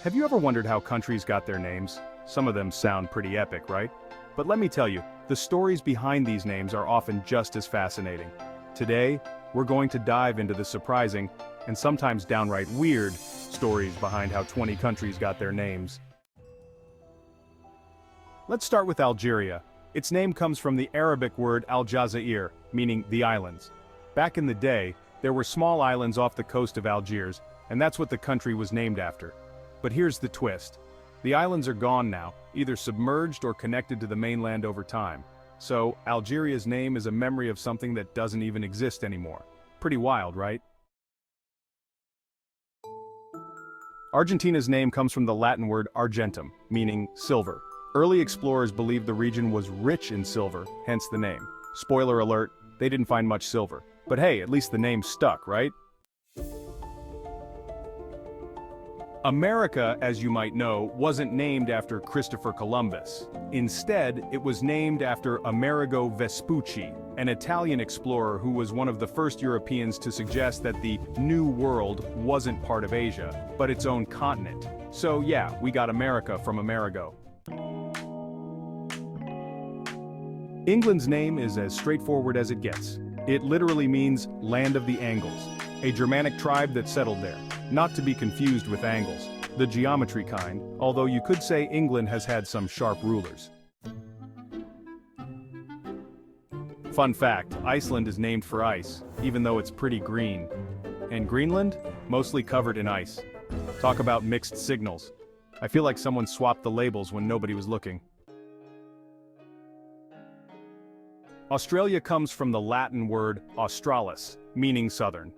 Have you ever wondered how countries got their names? Some of them sound pretty epic, right? But let me tell you, the stories behind these names are often just as fascinating. Today, we're going to dive into the surprising, and sometimes downright weird, stories behind how 20 countries got their names. Let's start with Algeria. Its name comes from the Arabic word Al-Jazair, meaning the islands. Back in the day, there were small islands off the coast of Algiers, and that's what the country was named after. But here's the twist. The islands are gone now, either submerged or connected to the mainland over time. So, Algeria's name is a memory of something that doesn't even exist anymore. Pretty wild, right? Argentina's name comes from the Latin word argentum, meaning silver. Early explorers believed the region was rich in silver, hence the name. Spoiler alert, they didn't find much silver. But hey, at least the name stuck, right? America, as you might know, wasn't named after Christopher Columbus. Instead, it was named after Amerigo Vespucci, an Italian explorer who was one of the first Europeans to suggest that the New World wasn't part of Asia, but its own continent. So yeah, we got America from Amerigo. England's name is as straightforward as it gets. It literally means land of the Angles, a Germanic tribe that settled there. Not to be confused with Angles, the geometry kind, although you could say England has had some sharp rulers. Fun fact, Iceland is named for ice, even though it's pretty green. And Greenland? Mostly covered in ice. Talk about mixed signals. I feel like someone swapped the labels when nobody was looking. Australia comes from the Latin word australis, meaning southern.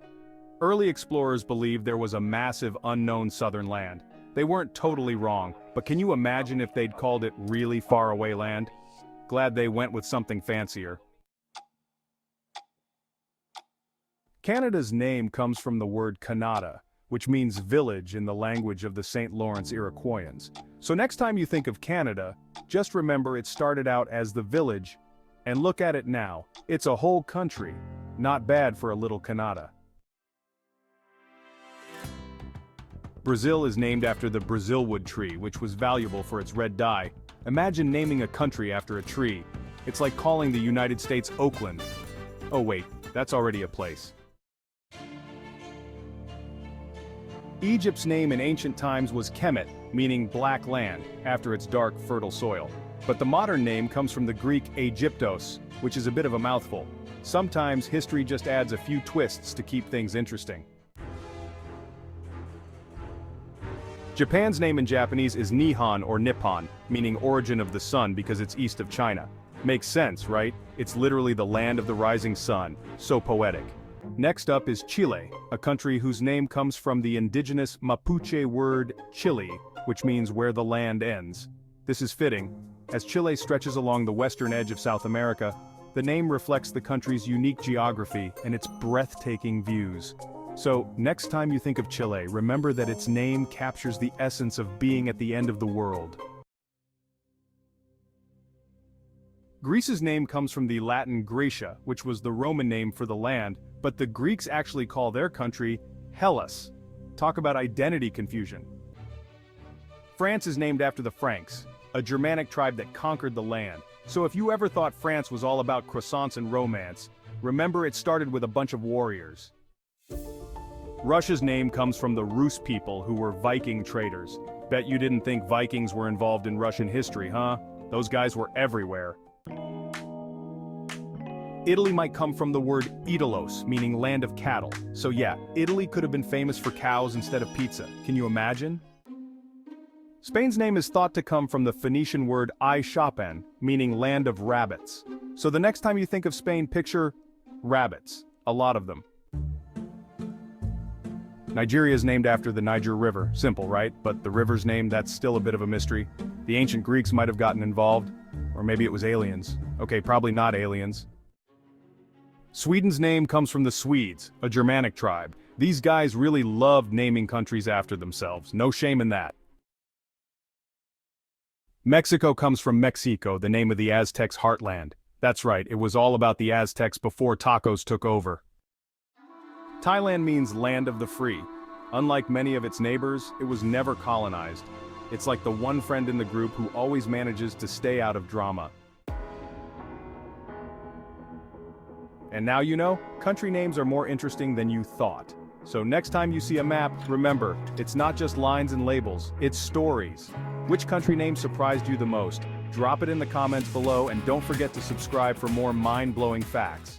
Early explorers believed there was a massive unknown southern land. They weren't totally wrong, but can you imagine if they'd called it really far away land? Glad they went with something fancier. Canada's name comes from the word Canada, which means village in the language of the St. Lawrence Iroquoians. So next time you think of Canada, just remember it started out as the village, and look at it now, it's a whole country. Not bad for a little Canada. Brazil is named after the Brazilwood tree, which was valuable for its red dye. Imagine naming a country after a tree. It's like calling the United States Oakland. Oh wait, that's already a place. Egypt's name in ancient times was Kemet, meaning black land, after its dark, fertile soil. But the modern name comes from the Greek Aegyptos, which is a bit of a mouthful. Sometimes history just adds a few twists to keep things interesting. Japan's name in Japanese is Nihon or Nippon, meaning origin of the sun because it's east of China. Makes sense, right? It's literally the land of the rising sun. So poetic. Next up is Chile, a country whose name comes from the indigenous Mapuche word Chile, which means where the land ends. This is fitting. As Chile stretches along the western edge of South America, the name reflects the country's unique geography and its breathtaking views. So, next time you think of Chile, remember that its name captures the essence of being at the end of the world. Greece's name comes from the Latin Graecia, which was the Roman name for the land, but the Greeks actually call their country Hellas. Talk about identity confusion. France is named after the Franks, a Germanic tribe that conquered the land. So if you ever thought France was all about croissants and romance, remember it started with a bunch of warriors. Russia's name comes from the Rus people who were Viking traders. Bet you didn't think Vikings were involved in Russian history, huh? Those guys were everywhere. Italy might come from the word Italos, meaning land of cattle. So yeah, Italy could have been famous for cows instead of pizza. Can you imagine? Spain's name is thought to come from the Phoenician word Aix-Chapen, meaning land of rabbits. So the next time you think of Spain, picture rabbits. A lot of them. Nigeria is named after the Niger River. Simple, right? But the river's name, that's still a bit of a mystery. The ancient Greeks might have gotten involved. Or maybe it was aliens. Okay, probably not aliens. Sweden's name comes from the Swedes, a Germanic tribe. These guys really loved naming countries after themselves. No shame in that. Mexico comes from Mexico, the name of the Aztecs' heartland. That's right, it was all about the Aztecs before tacos took over. Thailand means land of the free. Unlike many of its neighbors, it was never colonized. It's like the one friend in the group who always manages to stay out of drama. And now you know, country names are more interesting than you thought. So next time you see a map, remember, it's not just lines and labels, it's stories. Which country name surprised you the most? Drop it in the comments below and don't forget to subscribe for more mind-blowing facts.